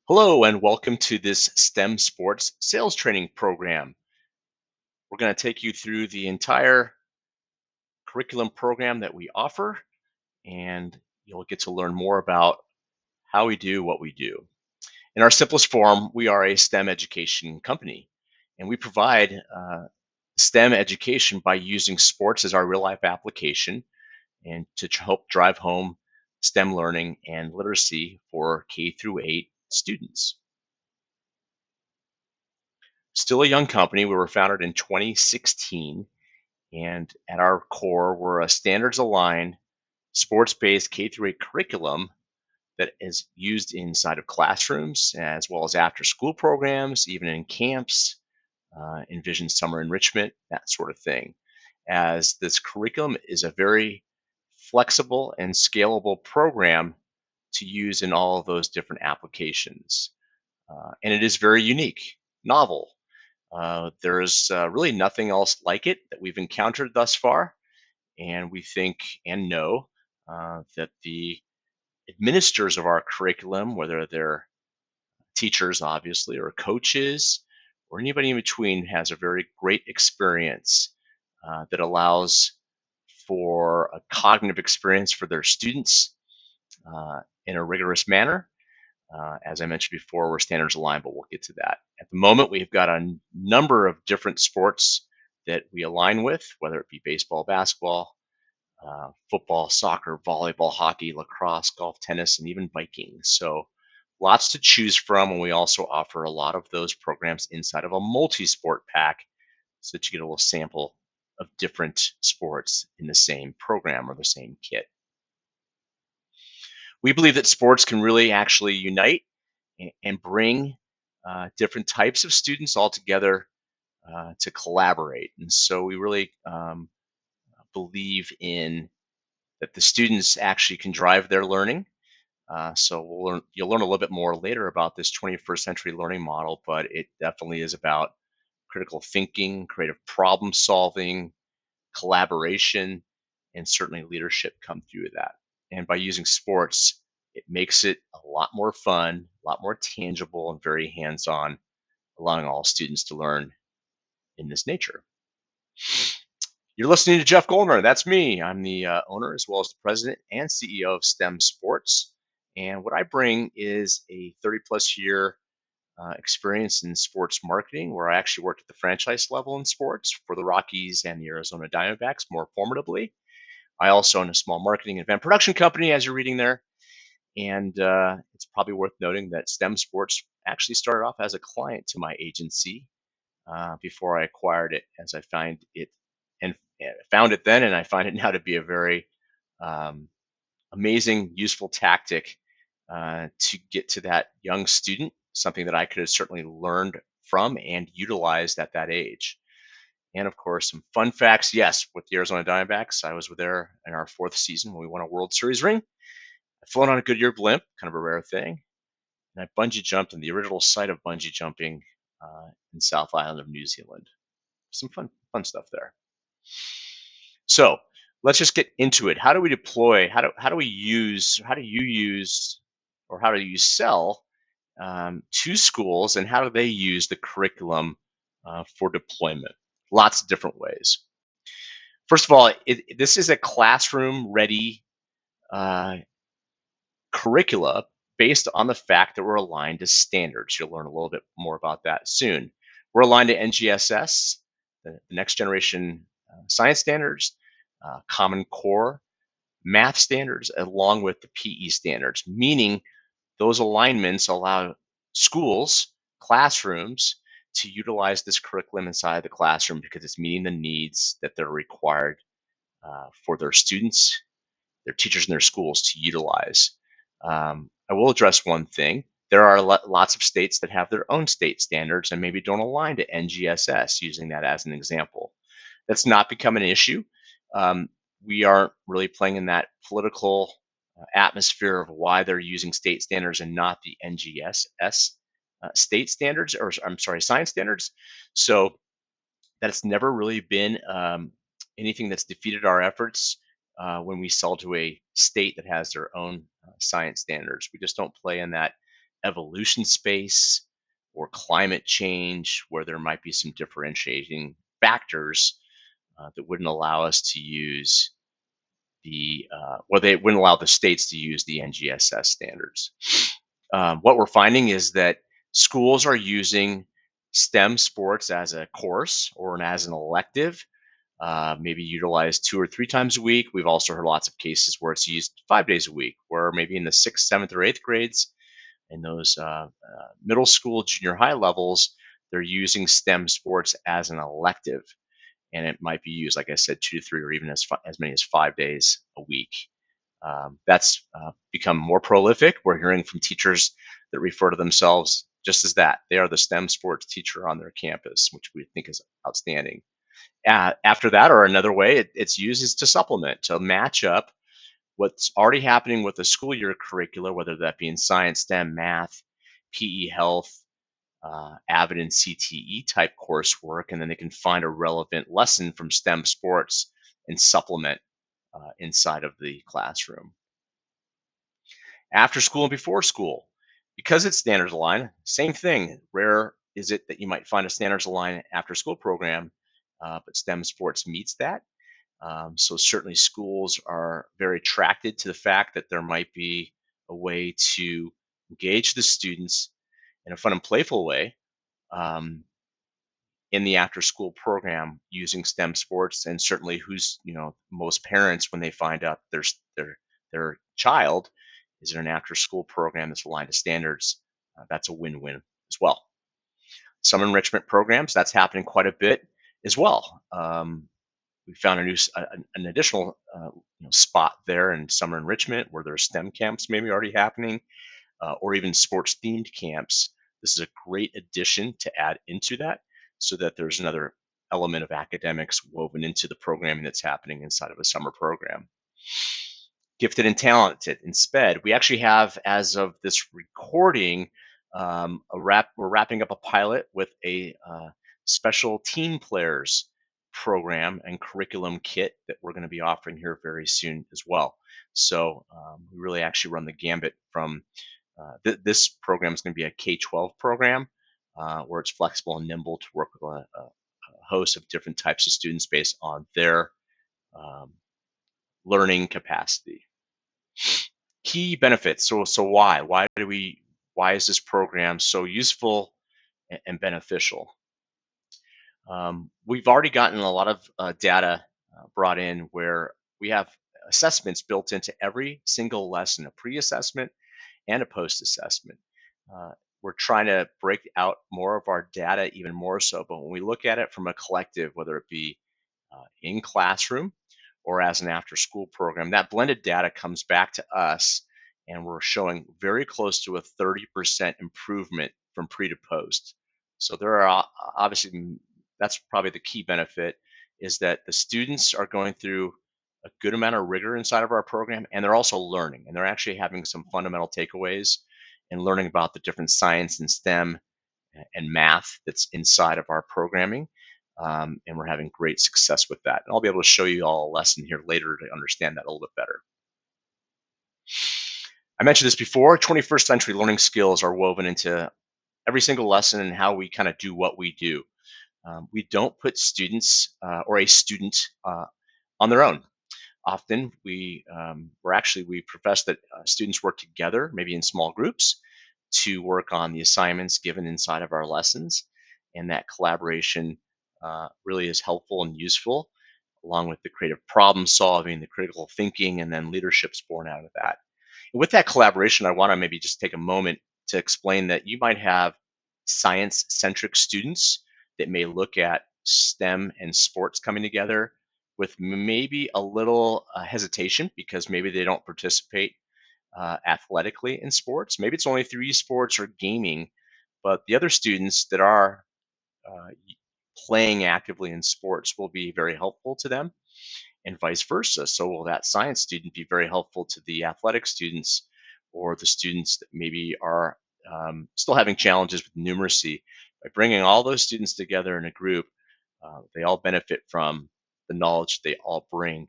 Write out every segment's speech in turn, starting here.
Hello, and welcome to this STEM Sports Sales Training Program. We're going to take you through the entire curriculum program that we offer, and you'll get to learn more about how we do what we do. In our simplest form, we are a STEM education company, and we provide STEM education by using sports as our real life application and to help drive home STEM learning and literacy for K through 8 students. Still a young company. We were founded in 2016, and at our core, we're a standards aligned, sports based K through 8 curriculum that is used inside of classrooms as well as after school programs, even in camps, envision summer enrichment, that sort of thing. As this curriculum is a very flexible and scalable program to use in all of those different applications. And it is very unique, novel. There's really nothing else like it that we've encountered thus far. And we think and know that the administrators of our curriculum, whether they're teachers, obviously, or coaches, or anybody in between, has a very great experience that allows for a cognitive experience for their students in a rigorous manner. As I mentioned before, we're standards aligned, but we'll get to that. At the moment, we've got a number of different sports that we align with, whether it be baseball, basketball, football, soccer, volleyball, hockey, lacrosse, golf, tennis, and even biking. So lots to choose from. And we also offer a lot of those programs inside of a multi-sport pack so that you get a little sample of different sports in the same program or the same kit. We believe that sports can really actually unite and bring different types of students all together to collaborate. And so we really believe in that the students actually can drive their learning. You'll learn a little bit more later about this 21st century learning model, but it definitely is about critical thinking, creative problem solving, collaboration, and certainly leadership come through that. And by using sports, it makes it a lot more fun, a lot more tangible, and very hands on, allowing all students to learn in this nature. You're listening to Jeff Goldner. That's me. I'm the owner as well as the president and CEO of STEM Sports. And what I bring is a 30 plus year experience in sports marketing, where I actually worked at the franchise level in sports for the Rockies and the Arizona Diamondbacks more formatively. I also own a small marketing and event production company, as you're reading there. And it's probably worth noting that STEM Sports actually started off as a client to my agency before I acquired it, as I find it and found it then, and I find it now to be a very um, amazing, useful tactic to get to that young student, something that I could have certainly learned from and utilized at that age. And of course, some fun facts. Yes, with the Arizona Diamondbacks, I was there in our fourth season when we won a World Series ring. I've flown on a Goodyear blimp, kind of a rare thing. And I bungee jumped in the original site of bungee jumping in South Island of New Zealand. Some fun stuff there. So let's just get into it. How do we deploy? How do we use? How do you use, or how do you sell to schools, and how do they use the curriculum for deployment? Lots of different ways. First of all, this is a classroom-ready uh, curricula based on the fact that we're aligned to standards. You'll learn a little bit more about that soon. We're aligned to NGSS, the next generation science standards, Common Core, math standards, along with the PE standards, meaning those alignments allow schools, classrooms, to utilize this curriculum inside the classroom because it's meeting the needs that they're required for their students, their teachers, and their schools to utilize. I will address one thing. There are lots of states that have their own state standards and maybe don't align to NGSS, using that as an example. That's not become an issue. We aren't really playing in that political atmosphere of why they're using state standards and not the NGSS state standards, or I'm sorry, science standards. So that's never really been anything that's defeated our efforts when we sell to a state that has their own science standards. We just don't play in that evolution space or climate change, where there might be some differentiating factors that wouldn't allow us to use they wouldn't allow the states to use the NGSS standards. What we're finding is that schools are using STEM sports as a course or as an elective, maybe utilized 2 or 3 times a week. We've also heard lots of cases where it's used 5 days a week, where maybe in the sixth, seventh, or eighth grades, in those middle school, junior high levels, they're using STEM sports as an elective. And it might be used, like I said, 2 to 3 or even as many as 5 days a week. That's become more prolific. We're hearing from teachers that refer to themselves just as that. They are the STEM sports teacher on their campus, which we think is outstanding. After that, or another way it's used is to supplement, to match up what's already happening with the school year curricula, whether that be in science, STEM, math, PE, health, AVID and CTE type coursework, and then they can find a relevant lesson from STEM sports and supplement inside of the classroom. After school and before school, because it's standards aligned, same thing. Rare is it that you might find a standards aligned after school program, but STEM sports meets that. So certainly schools are very attracted to the fact that there might be a way to engage the students in a fun and playful way um, in the after school program using STEM sports. And certainly most parents, when they find out their child is in an after school program that's aligned to standards, that's a win-win as well. Some enrichment programs, that's happening quite a bit as well. We found an additional spot there in summer enrichment where there's STEM camps maybe already happening, or even sports themed camps. This is a great addition to add into that, so that there's another element of academics woven into the programming that's happening inside of a summer program. Gifted and talented in SPED, we actually have, as of this recording, we're wrapping up a pilot with a special team players program and curriculum kit that we're going to be offering here very soon as well. So we really actually run the gambit from this program is going to be a K-12 program where it's flexible and nimble to work with a host of different types of students based on their um, learning capacity. Key benefits. So why? Why is this program so useful and beneficial? We've already gotten a lot of data brought in where we have assessments built into every single lesson, a pre-assessment and a post-assessment. We're trying to break out more of our data even more so, but when we look at it from a collective, whether it be in classroom or as an after-school program, that blended data comes back to us, and we're showing very close to a 30% improvement from pre to post. So there are obviously, that's probably the key benefit, is that the students are going through a good amount of rigor inside of our program, and they're also learning, and they're actually having some fundamental takeaways and learning about the different science and STEM and math that's inside of our programming. And we're having great success with that. And I'll be able to show you all a lesson here later to understand that a little bit better. I mentioned this before, 21st century learning skills are woven into every single lesson and how we kind of do what we do. We don't put students or a student on their own. Often we profess that students work together, maybe in small groups, to work on the assignments given inside of our lessons. And that collaboration really is helpful and useful, along with the creative problem solving, the critical thinking, and then leadership's born out of that. And with that collaboration, I want to maybe just take a moment to explain that you might have science-centric students that may look at STEM and sports coming together with maybe a little hesitation because maybe they don't participate athletically in sports. Maybe it's only through esports or gaming, but the other students that are uh, playing actively in sports will be very helpful to them, and vice versa. So will that science student be very helpful to the athletic students or the students that maybe are still having challenges with numeracy? By bringing all those students together in a group, they all benefit from the knowledge they all bring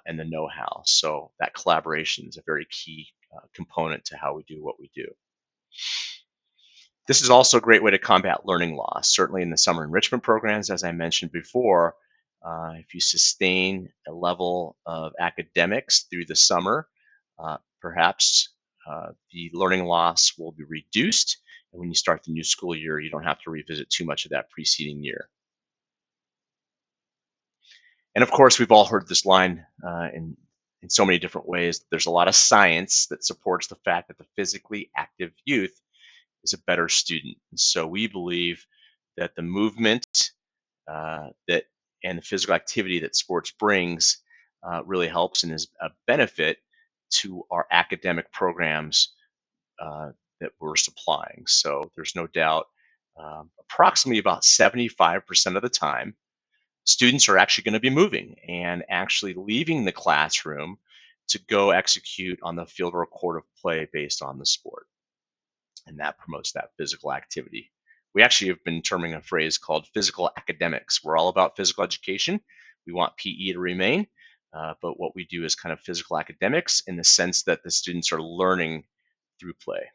and the know-how. So that collaboration is a very key component to how we do what we do. This is also a great way to combat learning loss. Certainly in the summer enrichment programs, as I mentioned before, if you sustain a level of academics through the summer, perhaps the learning loss will be reduced. And when you start the new school year, you don't have to revisit too much of that preceding year. And of course, we've all heard this line in so many different ways. There's a lot of science that supports the fact that the physically active youth is a better student. And so we believe that the movement that and the physical activity that sports brings really helps and is a benefit to our academic programs that we're supplying. So there's no doubt, approximately about 75% of the time, students are actually going to be moving and actually leaving the classroom to go execute on the field or court of play based on the sport. And that promotes that physical activity. We actually have been terming a phrase called physical academics. We're all about physical education. We want PE to remain, but what we do is kind of physical academics in the sense that the students are learning through play.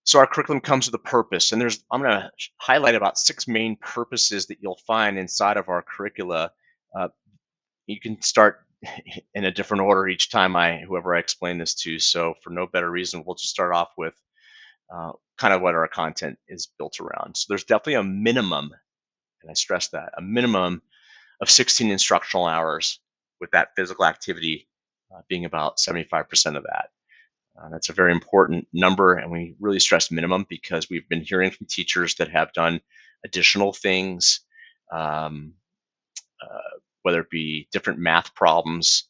So our curriculum comes with a purpose, and I'm going to highlight about 6 main purposes that you'll find inside of our curricula. You can start in a different order each time whoever I explain this to. So for no better reason, we'll just start off with kind of what our content is built around. So there's definitely a minimum, and I stress that, a minimum of 16 instructional hours, with that physical activity being about 75% of that. That's a very important number, and we really stress minimum because we've been hearing from teachers that have done additional things, whether it be different math problems,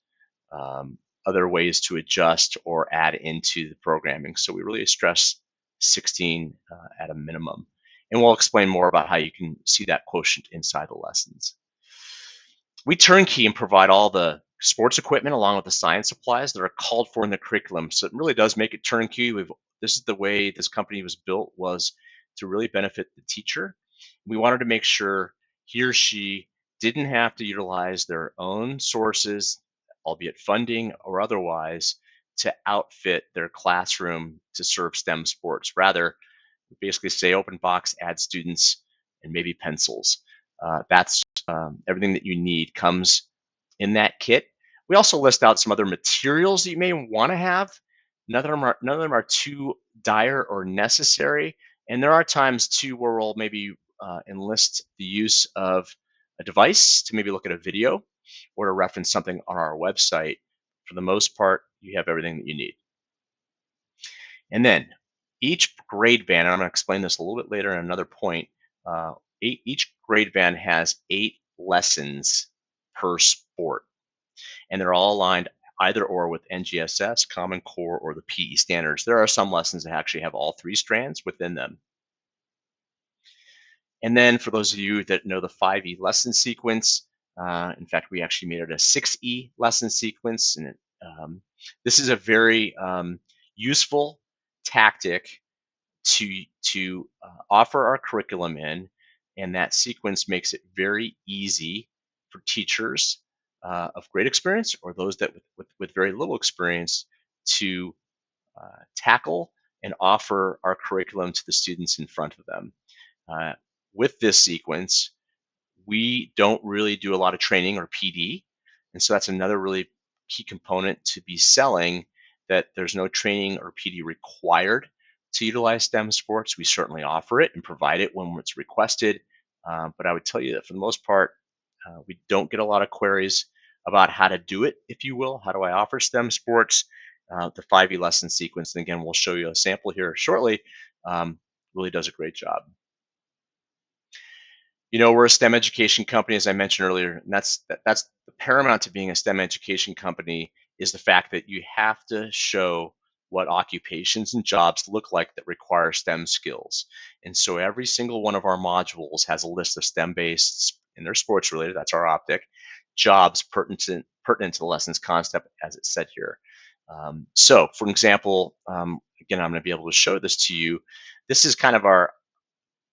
other ways to adjust or add into the programming. So we really stress 16 at a minimum. And we'll explain more about how you can see that quotient inside the lessons. We turnkey and provide all the sports equipment along with the science supplies that are called for in the curriculum. So it really does make it turnkey. This is the way this company was built, was to really benefit the teacher. We wanted to make sure he or she didn't have to utilize their own sources, albeit funding or otherwise, to outfit their classroom to serve STEM sports. Rather, we basically say open box, add students, and maybe pencils. That's everything that you need comes in that kit. We also list out some other materials that you may want to have. None of them are too dire or necessary. And there are times too where we'll maybe enlist the use of a device to maybe look at a video or to reference something on our website. For the most part, you have everything that you need. And then each grade band, and I'm going to explain this a little bit later in another point, each grade band has 8 lessons per sport, and they're all aligned either or with NGSS, Common Core, or the PE standards. There are some lessons that actually have all 3 strands within them. And then for those of you that know the 5E lesson sequence, in fact, we actually made it a 6E lesson sequence. And this is a very useful tactic to offer our curriculum in, and that sequence makes it very easy for teachers of great experience or those that with very little experience to tackle and offer our curriculum to the students in front of them. With this sequence, we don't really do a lot of training or PD, and so that's another really key component to be selling, that there's no training or PD required to utilize STEM sports. We certainly offer it and provide it when it's requested, but I would tell you that for the most part, we don't get a lot of queries about how to do it, if you will. How do I offer STEM sports? The 5E lesson sequence, and again, we'll show you a sample here shortly, really does a great job. You know, we're a STEM education company, as I mentioned earlier, and that's the paramount to being a STEM education company, is the fact that you have to show what occupations and jobs look like that require STEM skills. And so every single one of our modules has a list of STEM-based, and they're sports related, that's our optic, jobs pertinent to the lessons concept as it's said here. So for example, again, I'm going to be able to show this to you. This is kind of our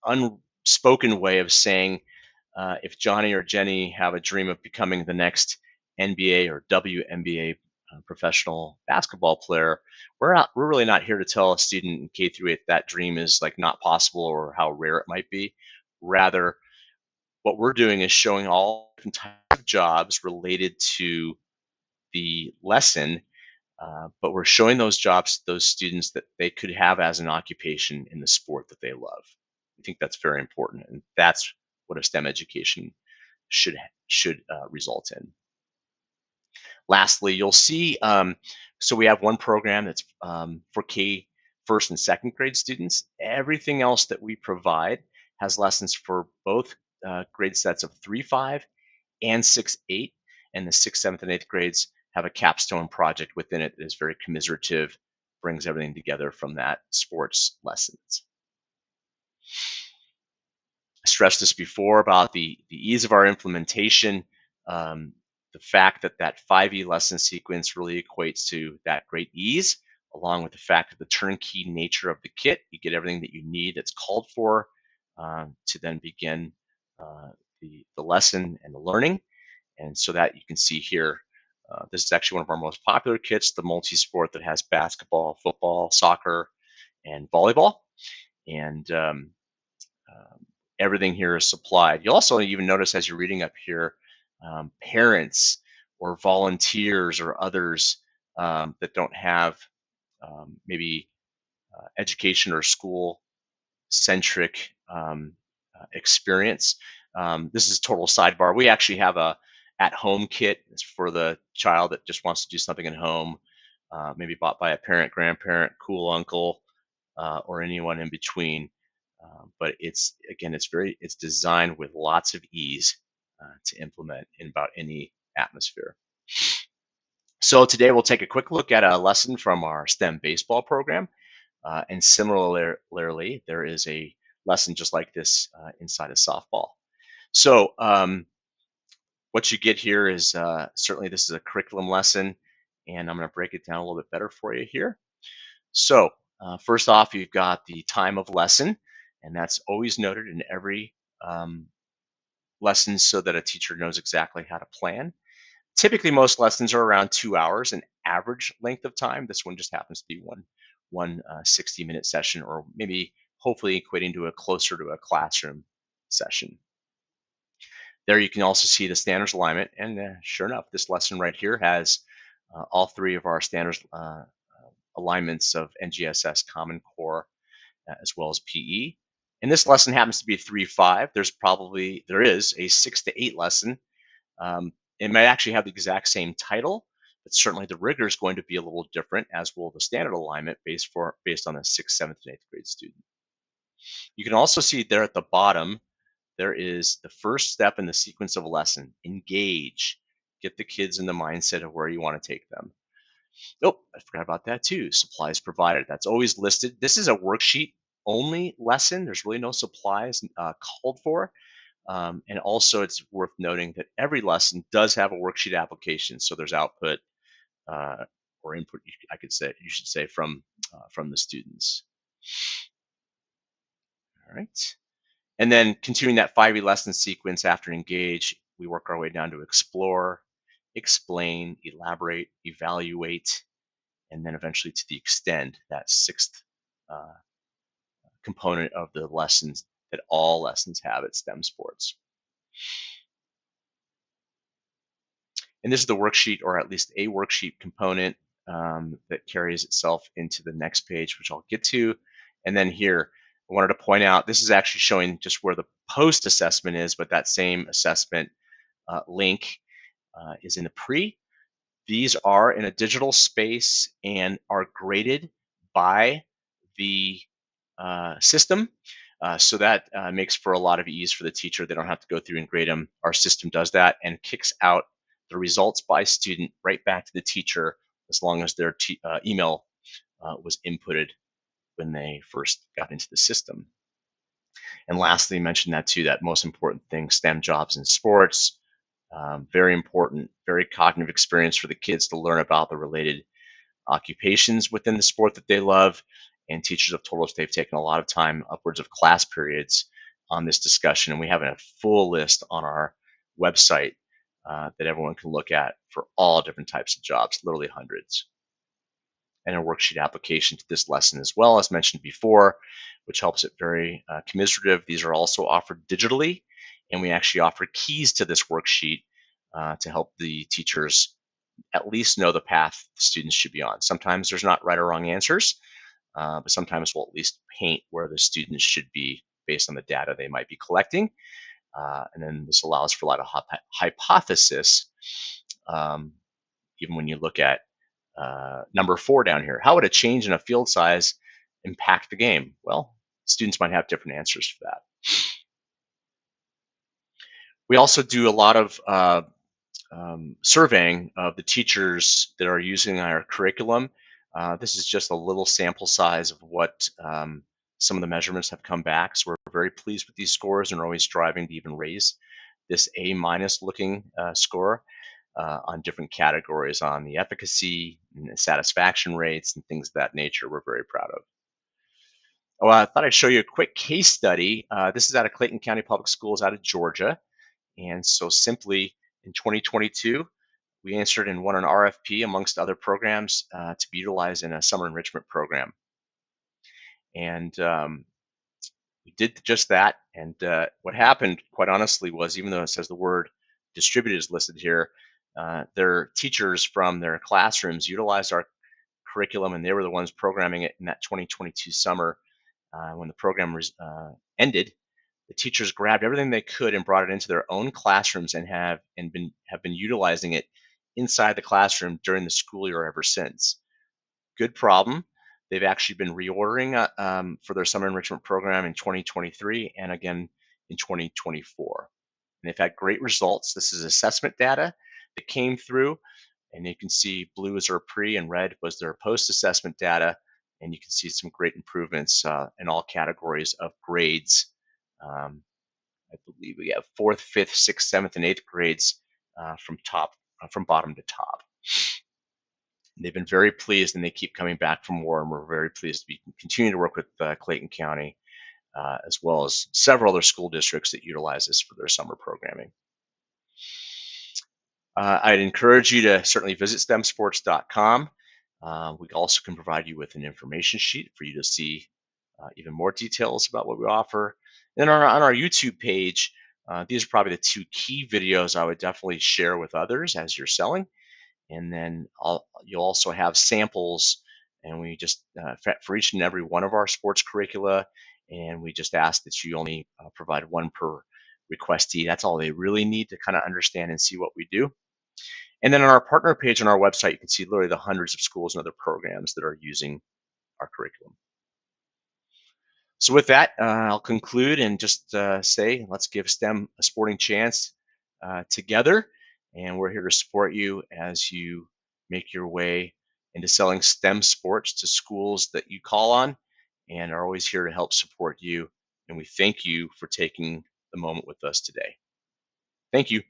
unspoken way of saying, if Johnny or Jenny have a dream of becoming the next NBA or WNBA professional basketball player, we're really not here to tell a student in K through 8 that dream is like not possible or how rare it might be. Rather, what we're doing is showing all different types of jobs related to the lesson, but we're showing those jobs to those students that they could have as an occupation in the sport that they love. I think that's very important, and that's what a STEM education should result in. Lastly, you'll see, so we have one program that's for K first and second grade students. Everything else that we provide has lessons for both grade sets of 3-5 and 6-8, and the 6th, 7th, and 8th grades have a capstone project within it that is very commiserative, brings everything together from that sports lessons. I stressed this before about the ease of our implementation. The fact that that 5E lesson sequence really equates to that great ease, along with the fact that the turnkey nature of the kit, you get everything that you need that's called for to then begin the lesson and the learning. And so that you can see here, this is actually one of our most popular kits, the multi-sport that has basketball, football, soccer, and volleyball. And everything here is supplied. You'll also even notice as you're reading up here, parents or volunteers or others that don't have maybe education or school centric experience. This is total sidebar. We actually have a at-home kit. It's for the child that just wants to do something at home, maybe bought by a parent, grandparent, cool uncle, or anyone in between. But it's designed with lots of ease to implement in about any atmosphere. So today we'll take a quick look at a lesson from our STEM baseball program. And similarly, there is a lesson just like this inside of softball. So what you get here is certainly this is a curriculum lesson, and I'm going to break it down a little bit better for you here. So first off, you've got the time of lesson, and that's always noted in every lesson so that a teacher knows exactly how to plan. Typically, most lessons are around 2 hours, an average length of time. This one just happens to be one 60-minute session, or maybe hopefully equating to a closer to a classroom session. There you can also see the standards alignment, and sure enough, this lesson right here has all three of our standards alignments of NGSS Common Core as well as PE. And this lesson happens to be 3-5. There is a 6-8 lesson. It might actually have the exact same title, but certainly the rigor is going to be a little different, as will the standard alignment based on the 6th, 7th, and 8th grade student. You can also see there at the bottom, there is the first step in the sequence of a lesson: engage. Get the kids in the mindset of where you want to take them. Oh, I forgot about that too. Supplies provided. That's always listed. This is a worksheet only lesson. There's really no supplies called for. And also, it's worth noting that every lesson does have a worksheet application. So there's output or input, you should say, from the students. All right. And then continuing that 5E lesson sequence after engage, we work our way down to explore, explain, elaborate, evaluate, and then eventually to the extend, that 6th component of the lessons that all lessons have at STEM sports. And this is the worksheet, or at least a worksheet component that carries itself into the next page, which I'll get to. And then here, I wanted to point out, this is actually showing just where the post assessment is, but that same assessment link is in the pre. These are in a digital space and are graded by the system. So that makes for a lot of ease for the teacher. They don't have to go through and grade them. Our system does that and kicks out the results by student right back to the teacher, as long as their email was inputted when they first got into the system. And lastly, mention that too, that most important thing, STEM jobs in sports. Very important, very cognitive experience for the kids to learn about the related occupations within the sport that they love. And teachers have told us they've taken a lot of time, upwards of class periods, on this discussion. And we have a full list on our website that everyone can look at for all different types of jobs, literally hundreds. And a worksheet application to this lesson as well, as mentioned before, which helps it very commiserative. These are also offered digitally, and we actually offer keys to this worksheet to help the teachers at least know the path the students should be on. Sometimes there's not right or wrong answers, but sometimes we'll at least paint where the students should be based on the data they might be collecting. And then this allows for a lot of hypothesis, even when you look at number 4 down here. How would a change in a field size impact the game? Well, students might have different answers for that. We also do a lot of surveying of the teachers that are using our curriculum. This is just a little sample size of what some of the measurements have come back. So we're very pleased with these scores and are always striving to even raise this A- looking score on different categories on the efficacy and the satisfaction rates and things of that nature we're very proud of. Oh, I thought I'd show you a quick case study. This is out of Clayton County Public Schools out of Georgia. And so simply in 2022, we answered and won an RFP amongst other programs to be utilized in a summer enrichment program. And we did just that. And what happened, quite honestly, was even though it says the word distributed is listed here, their teachers from their classrooms utilized our curriculum, and they were the ones programming it in that 2022 summer. When the program ended, the teachers grabbed everything they could and brought it into their own classrooms and have been utilizing it inside the classroom during the school year ever since. Good problem. They've actually been reordering for their summer enrichment program in 2023 and again in 2024. And they've had great results. This is assessment data that came through, and you can see blue is their pre and red was their post-assessment data, and you can see some great improvements in all categories of grades. I believe we have 4th, 5th, 6th, 7th, and 8th grades from bottom to top. They've been very pleased, and they keep coming back for more, and we're very pleased to be continuing to work with Clayton County, as well as several other school districts that utilize this for their summer programming. I'd encourage you to certainly visit stemsports.com. We also can provide you with an information sheet for you to see even more details about what we offer. And on our YouTube page, these are probably the 2 key videos I would definitely share with others as you're selling. And then you'll also have samples, and we just for each and every one of our sports curricula, and we just ask that you only provide 1 per requestee. That's all they really need to kind of understand and see what we do. And then on our partner page on our website, you can see literally the hundreds of schools and other programs that are using our curriculum. So with that, I'll conclude and just say, let's give STEM a sporting chance together. And we're here to support you as you make your way into selling STEM sports to schools that you call on, and are always here to help support you. And we thank you for taking the moment with us today. Thank you.